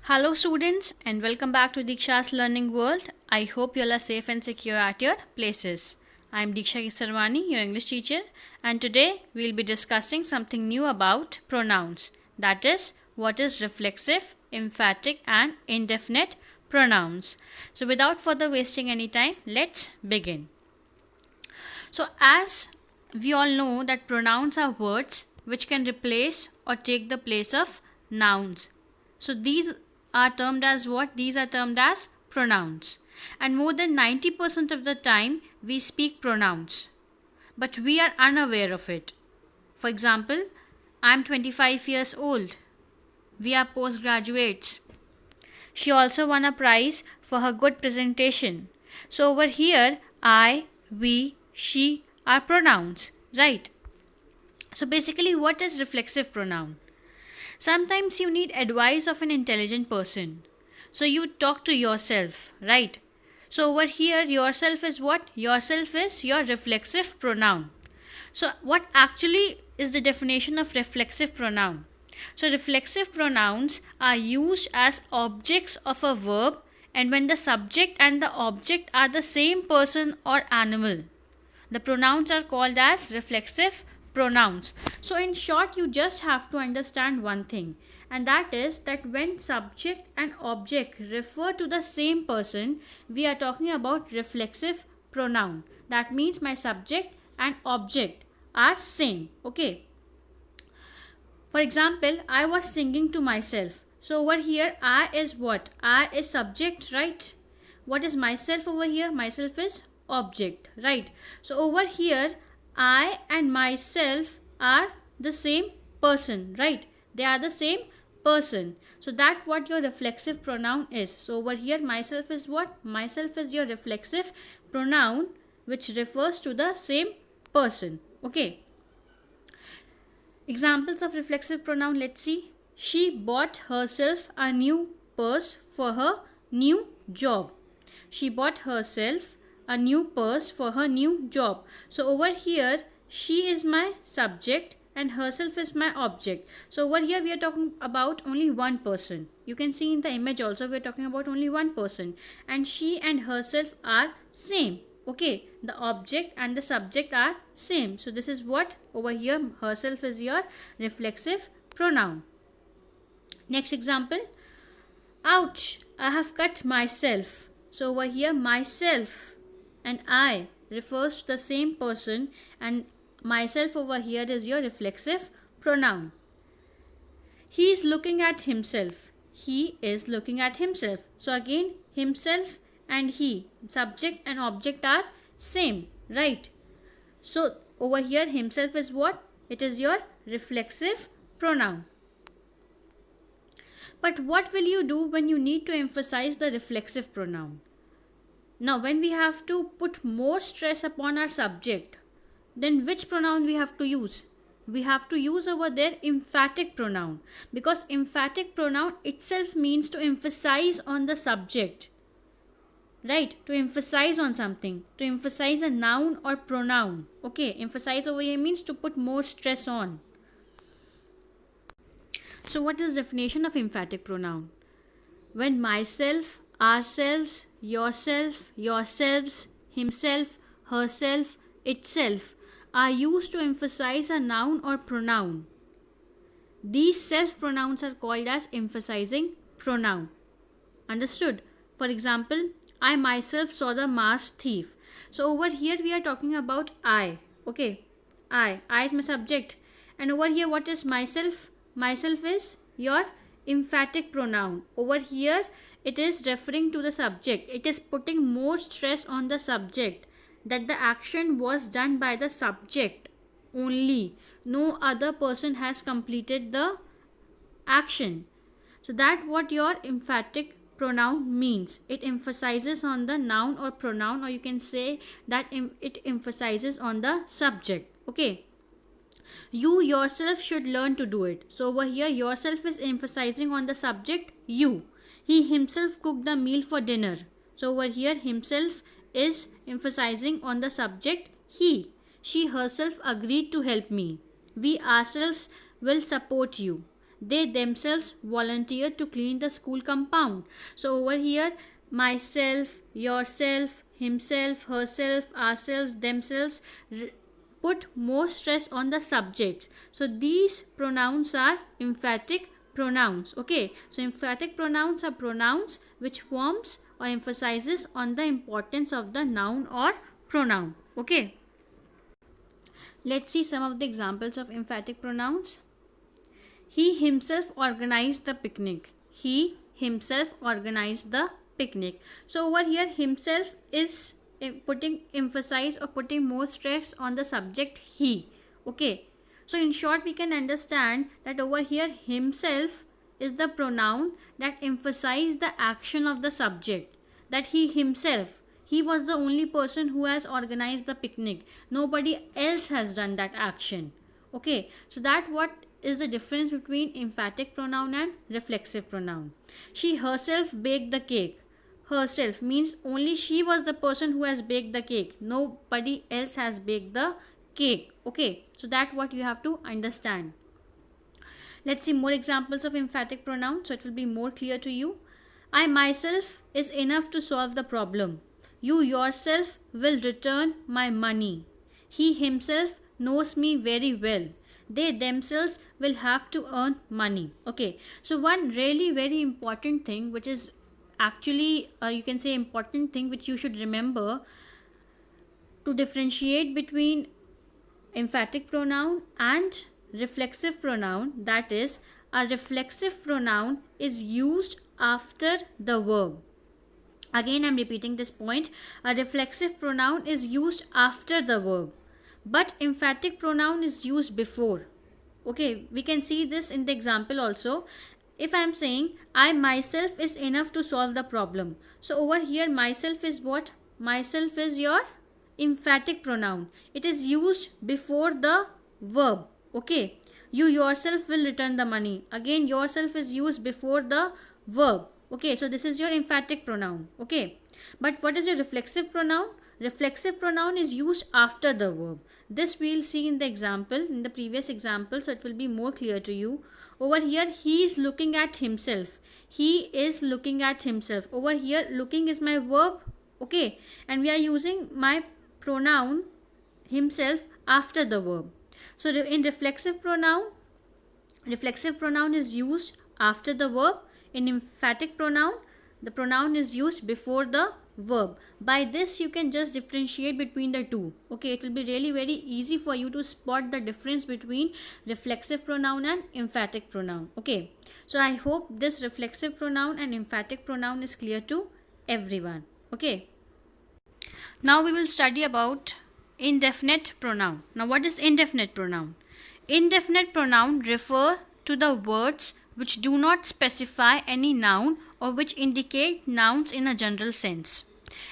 Hello, students, and welcome back to Diksha's Learning World. I hope you all are safe and secure at your places. I am Diksha Kisarwani, your English teacher, and today we will be discussing something new about pronouns. That is, what is reflexive, emphatic, and indefinite pronouns. So, without further wasting any time, let's begin. So, as we all know that pronouns are words which can replace or take the place of nouns. So, these are termed as what? These are termed as pronouns. And more than 90% of the time we speak pronouns, but we are unaware of it. For example, I am 25 years old. We are postgraduates. She also won a prize for her good presentation. So over here, I, we, she are pronouns, right? So basically, what is reflexive pronoun? Sometimes you need advice of an intelligent person. So you talk to yourself, right? So over here, yourself is what? Yourself is your reflexive pronoun. So what actually is the definition of reflexive pronoun? So reflexive pronouns are used as objects of a verb and when the subject and the object are the same person or animal. The pronouns are called as reflexive pronouns. So in short, you just have to understand one thing, and that is that when subject and object refer to the same person, we are talking about reflexive pronoun. That means my subject and object are same. Okay. For example, I was singing to myself. So over here, I is what? I is subject, right? What is myself over here? Myself is object, right? So over here, I and myself are the same person, right? They are the same person. So that what your reflexive pronoun is. So over here, myself is what? Myself is your reflexive pronoun which refers to the same person. Okay. Examples of reflexive pronoun, let's see. She bought herself a new purse for her new job. She bought herself a new purse for her new job. So over here, she is my subject and herself is my object. So over here, we are talking about only one person. You can see in the image also, we are talking about only one person. And she and herself are same. Okay, the object and the subject are same. So this is what over here, herself is your reflexive pronoun. Next example, ouch, I have cut myself. So over here, myself and I refers to the same person and myself over here is your reflexive pronoun. He is looking at himself. He is looking at himself. So again, himself and he, subject and object are same, right? So over here, himself is what? It is your reflexive pronoun. But what will you do when you need to emphasize the reflexive pronoun? Now, when we have to put more stress upon our subject, then which pronoun we have to use? We have to use over there emphatic pronoun, because emphatic pronoun itself means to emphasize on the subject. Right, to emphasize on something, to emphasize a noun or pronoun. Okay, emphasize over here means to put more stress on. So what is the definition of emphatic pronoun? When myself, ourselves, yourself, yourselves, himself, herself, itself are used to emphasize a noun or pronoun. These self pronouns are called as emphasizing pronoun. Understood? For example, I myself saw the masked thief. So over here we are talking about I. Okay. I is my subject. And over here what is myself? Myself is your emphatic pronoun. Over here it is referring to the subject. It is putting more stress on the subject that the action was done by the subject only. No other person has completed the action. So that what your emphatic pronoun means. It emphasizes on the noun or pronoun, or you can say that it emphasizes on the subject. Okay. You yourself should learn to do it. So over here, yourself is emphasizing on the subject you. He himself cooked the meal for dinner. So over here, himself is emphasizing on the subject he. She herself agreed to help me. We ourselves will support you. they themselves volunteered to clean the school compound. So over here, myself, yourself, himself, herself, ourselves, themselves put more stress on the subject. So these pronouns are emphatic pronouns. Okay, so emphatic pronouns are pronouns which forms or emphasizes on the importance of the noun or pronoun. Okay, let's see some of the examples of emphatic pronouns. He himself organized the picnic. He himself organized the picnic. So over here, himself is putting emphasize or putting more stress on the subject he. Okay, so in short, we can understand that over here, himself is the pronoun that emphasize the action of the subject, that he himself, he was the only person who has organized the picnic, nobody else has done that action. Okay, so that what is the difference between emphatic pronoun and reflexive pronoun. She herself baked the cake. Herself means only she was the person who has baked the cake, nobody else has baked the cake. Okay, so that what you have to understand. Let's see more examples of emphatic pronouns so it will be more clear to you. I myself is enough to solve the problem. You yourself will return my money. He himself knows me very well. They themselves will have to earn money. Okay, so one really very important thing, which is actually you can say important thing which you should remember to differentiate between emphatic pronoun and reflexive pronoun, that is, a reflexive pronoun is used after the verb. Again, I'm repeating this point. A reflexive pronoun is used after the verb, but emphatic pronoun is used before. Okay, we can see this in the example also. If I'm saying I myself is enough to solve the problem, so over here myself is what? Myself is your emphatic pronoun. It is used before the verb. Okay, you yourself will return the money. Again, yourself is used before the verb. Okay, so this is your emphatic pronoun. Okay, but what is your reflexive pronoun? Reflexive pronoun is used after the verb. This we'll see in the example, in the previous example, so it will be more clear to you. Over here, he is looking at himself. He is looking at himself. Over here, looking is my verb. Okay, and we are using my pronoun himself after the verb. So in reflexive pronoun is used after the verb. In emphatic pronoun, the pronoun is used before the verb. By this you can just differentiate between the two. Okay, it will be really very easy for you to spot the difference between reflexive pronoun and emphatic pronoun. Okay, so I hope this reflexive pronoun and emphatic pronoun is clear to everyone. Okay, now we will study about indefinite pronoun. Now what is indefinite pronoun? Indefinite pronoun refer to the words which do not specify any noun or which indicate nouns in a general sense.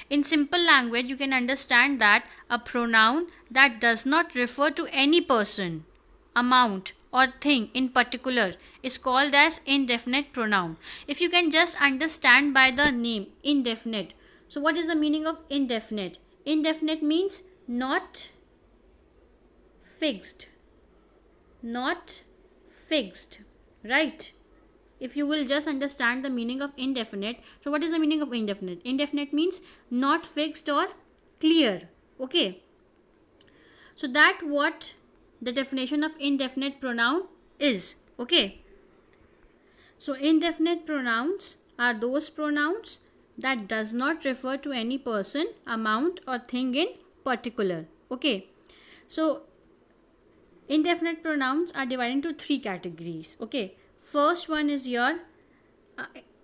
In simple language, you can understand that a pronoun that does not refer to any person, amount or thing in particular is called as indefinite pronoun. If you can just understand by the name indefinite. So what is the meaning of indefinite? Indefinite means not fixed. Not fixed, right? If you will just understand the meaning of indefinite, so what is the meaning of indefinite? Indefinite means not fixed or clear. Okay, so that what the definition of indefinite pronoun is. Okay, so indefinite pronouns are those pronouns that does not refer to any person, amount or thing in particular. Okay, so indefinite pronouns are divided into three categories. Okay, first one is your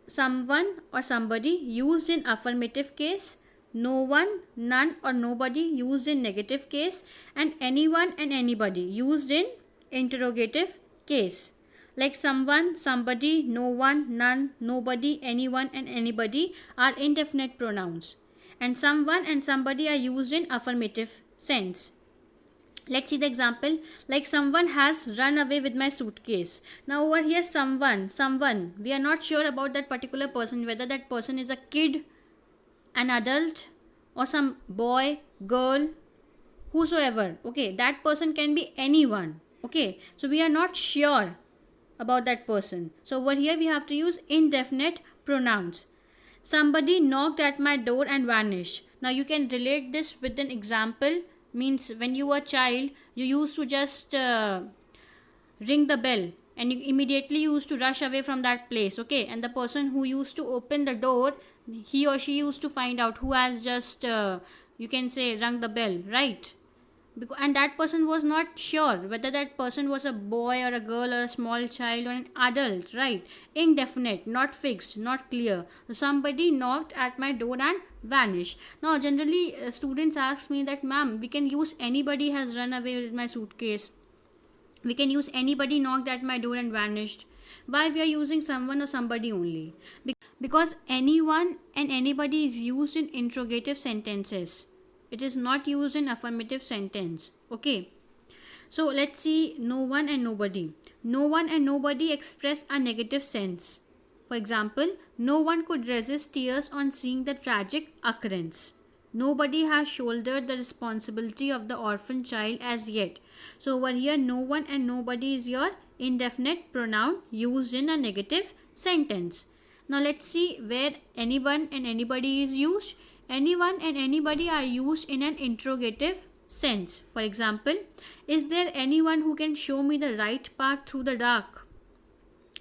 someone or somebody used in affirmative case, no one, none or nobody used in negative case, and anyone and anybody used in interrogative case. Like someone, somebody, no one, none, nobody, anyone and anybody are indefinite pronouns, and someone and somebody are used in affirmative sense. Let's see the example. Like someone has run away with my suitcase. Now over here someone, we are not sure about that particular person, whether that person is a kid, an adult or some boy, girl, whosoever. Okay, that person can be anyone. Okay, so we are not sure about that person. So over here we have to use indefinite pronouns. Somebody knocked at my door and vanished. Now you can relate this with an example. Means when you were a child, you used to just ring the bell and you immediately used to rush away from that place, okay? And the person who used to open the door, he or she used to find out who has just you can say rung the bell, right? And that person was not sure whether that person was a boy or a girl or a small child or an adult, right? Indefinite, not fixed, not clear. So somebody knocked at my door and vanished. Now generally students ask me that, ma'am, we can use anybody has run away with my suitcase, we can use anybody knocked at my door and vanished. Why we are using someone or somebody only? Because anyone and anybody is used in interrogative sentences. It is not used in affirmative sentence. Okay. So let's see no one and nobody. No one and nobody express a negative sense. For example, no one could resist tears on seeing the tragic occurrence. Nobody has shouldered the responsibility of the orphan child as yet. So over here, no one and nobody is your indefinite pronoun used in a negative sentence. Now let's see where anyone and anybody is used. Anyone and anybody are used in an interrogative sense. For example, is there anyone who can show me the right path through the dark?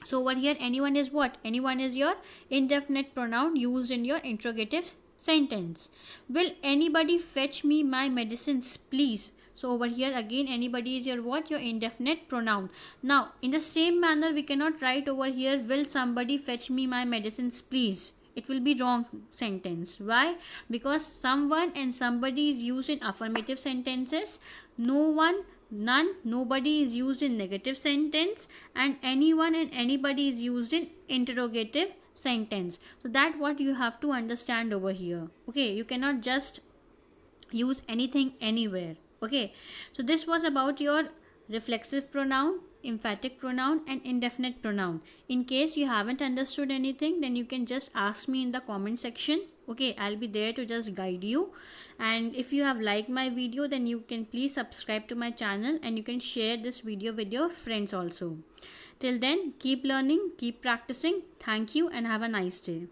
So over here, anyone is what? Anyone is your indefinite pronoun used in your interrogative sentence. Will anybody fetch me my medicines, please? So over here again, anybody is your what? Your indefinite pronoun. Now in the same manner, we cannot write over here, will somebody fetch me my medicines, please? It will be wrong sentence. Why? Because someone and somebody is used in affirmative sentences. No one, none, nobody is used in negative sentence, and anyone and anybody is used in interrogative sentence. So that what you have to understand over here. Okay, you cannot just use anything anywhere. Okay, so this was about your reflexive pronoun, emphatic pronoun and indefinite pronoun. In case you haven't understood anything, then you can just ask me in the comment section. Okay, I'll be there to just guide you. And if you have liked my video, then you can please subscribe to my channel and you can share this video with your friends also. Till then, keep learning, keep practicing. Thank you and have a nice day.